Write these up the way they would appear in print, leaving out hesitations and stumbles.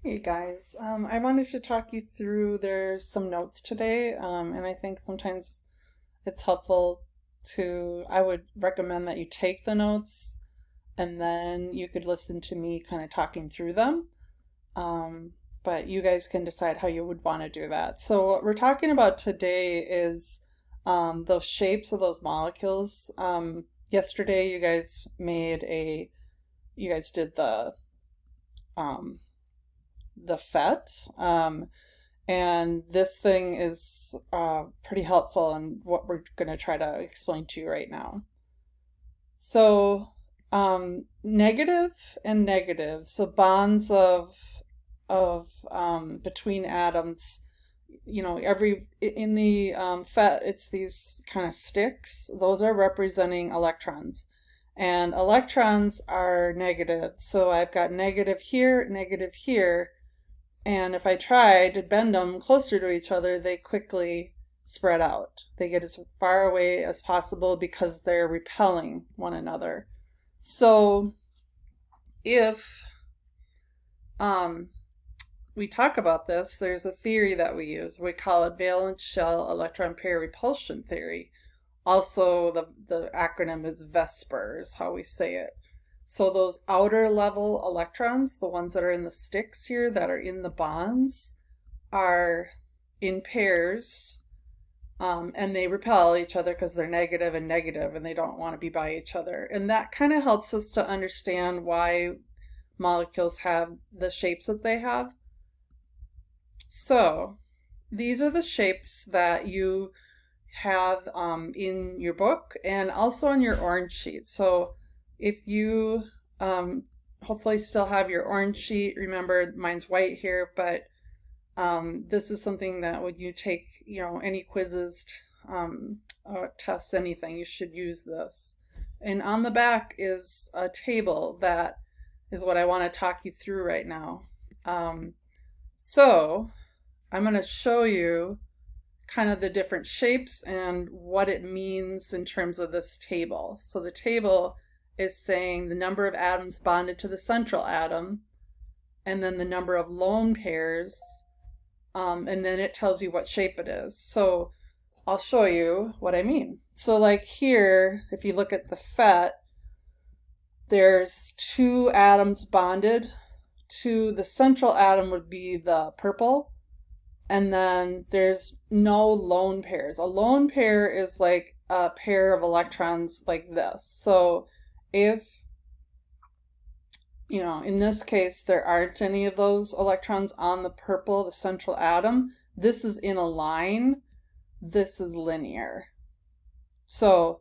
Hey guys, I wanted to talk you through, there's some notes today, and I think sometimes it's helpful I would recommend that you take the notes and then you could listen to me kind of talking through them. Um, but you guys can decide how you would want to do that. So what we're talking about today is those shapes of those molecules. Yesterday you guys did um, the PhET. And this thing is pretty helpful in what we're going to try to explain to you right now. So, negative and negative, so bonds of between atoms, in the PhET, it's these kind of sticks. Those are representing electrons. And electrons are negative. So I've got negative here, and if I try to bend them closer to each other, they quickly spread out. They get as far away as possible because they're repelling one another. So if we talk about this, there's a theory that we use. We call it valence shell electron pair repulsion theory. Also, the acronym is VSEPR, is how we say it. So those outer level electrons, the ones that are in the sticks here, that are in the bonds, are in pairs, and they repel each other because they're negative and negative, and they don't want to be by each other. And that kind of helps us to understand why molecules have the shapes that they have. So these are the shapes that you have in your book and also on your orange sheet. So if you hopefully still have your orange sheet, remember mine's white here, but this is something that when you take, any quizzes, tests, anything, you should use this. And on the back is a table that is what I want to talk you through right now. So I'm going to show you kind of the different shapes and what it means in terms of this table. So the table is saying the number of atoms bonded to the central atom, and then the number of lone pairs, and then it tells you what shape it is. So I'll show you what I mean. So like here, if you look at the PhET, there's two atoms bonded to the central atom would be the purple, and then there's no lone pairs. A lone pair is like a pair of electrons like this. So if, in this case, there aren't any of those electrons on the purple, the central atom, this is in a line, this is linear. So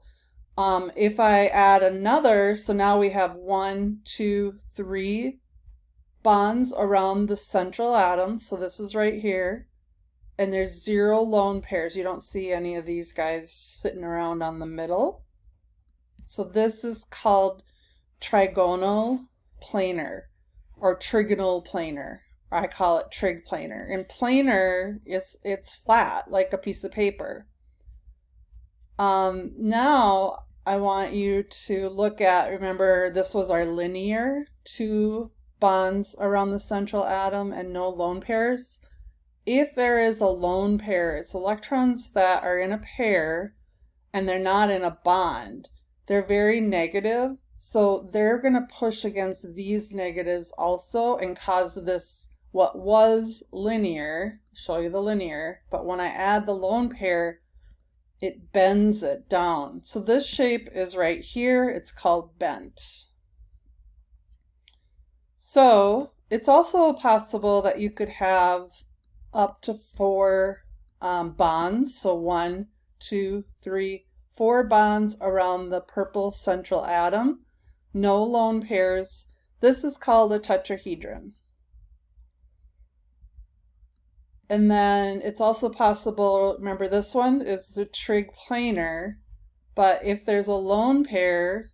if I add another, so now we have 1, 2, 3 bonds around the central atom. So this is right here. And there's 0 lone pairs. You don't see any of these guys sitting around on the middle. So this is called trigonal planar or trigonal planar. I call it trig planar. And planar, it's flat like a piece of paper. Now I want you to look at, remember this was our linear, 2 bonds around the central atom and no lone pairs. If there is a lone pair, it's electrons that are in a pair and they're not in a bond. They're very negative, so they're going to push against these negatives also and cause this, what was linear, show you the linear, but when I add the lone pair, it bends it down. So this shape is right here. It's called bent. So it's also possible that you could have up to 4 bonds. So 1, 2, 3, 4 bonds around the purple central atom. No lone pairs. This is called a tetrahedron. And then it's also possible, remember this one is the trig planar, but if there's a lone pair,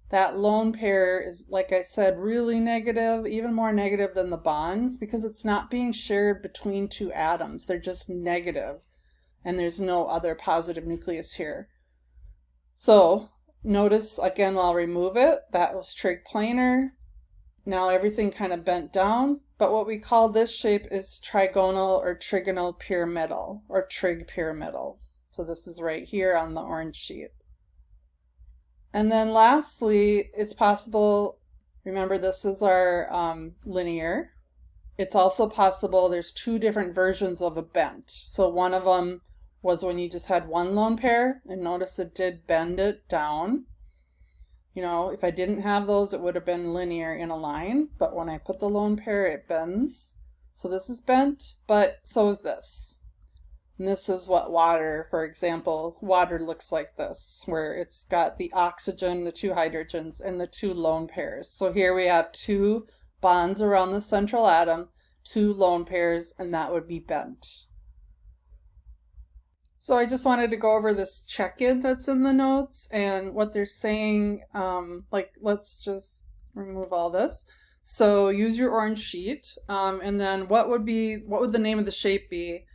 that lone pair is, like I said, really negative, even more negative than the bonds, because it's not being shared between 2 atoms. They're just negative, and there's no other positive nucleus here. So notice, again, I'll remove it. That was trig planar. Now everything kind of bent down, but what we call this shape is trigonal or trigonal pyramidal or trig pyramidal. So this is right here on the orange sheet. And then lastly, it's possible, remember this is our linear. It's also possible there's two different versions of a bent. So one of them was when you just had one lone pair, and notice it did bend it down. You know, if I didn't have those, it would have been linear in a line, but when I put the lone pair, it bends. So this is bent, but so is this. And this is what water, for example, water looks like this, where it's got the oxygen, the two hydrogens, and the two lone pairs. So here we have two bonds around the central atom, two lone pairs, and that would be bent. So I just wanted to go over this check-in that's in the notes and what they're saying. Let's just remove all this. So use your orange sheet, and then what would the name of the shape be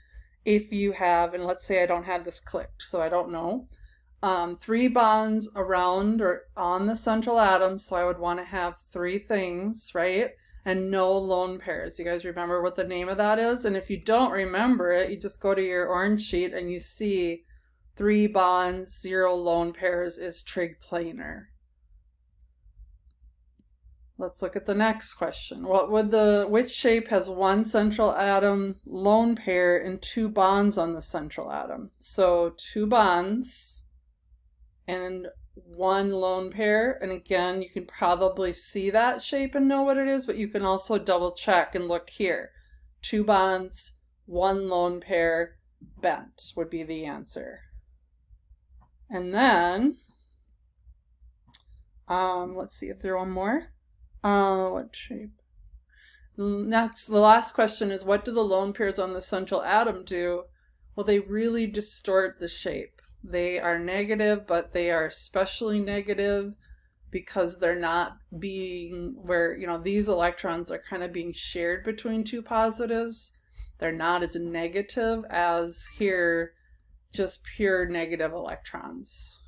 if you have, and let's say I don't have this clicked, so I don't know, 3 bonds around or on the central atom, so I would want to have 3 things, right? And no lone pairs. You guys remember what the name of that is? And if you don't remember it, you just go to your orange sheet and you see 3 bonds, 0 lone pairs is trig planar. Let's look at the next question. Which shape has 1 central atom lone pair and 2 bonds on the central atom? So 2 bonds and 1 lone pair, and again you can probably see that shape and know what it is, but you can also double check and look here. 2 bonds, 1 lone pair, bent would be the answer. And then let's see if there's one more. What shape? Next, the last question is, what do the lone pairs on the central atom do? Well, they really distort the shape. They are negative, but they are especially negative because they're not being where, you know, these electrons are kind of being shared between 2 positives. They're not as negative as here, just pure negative electrons.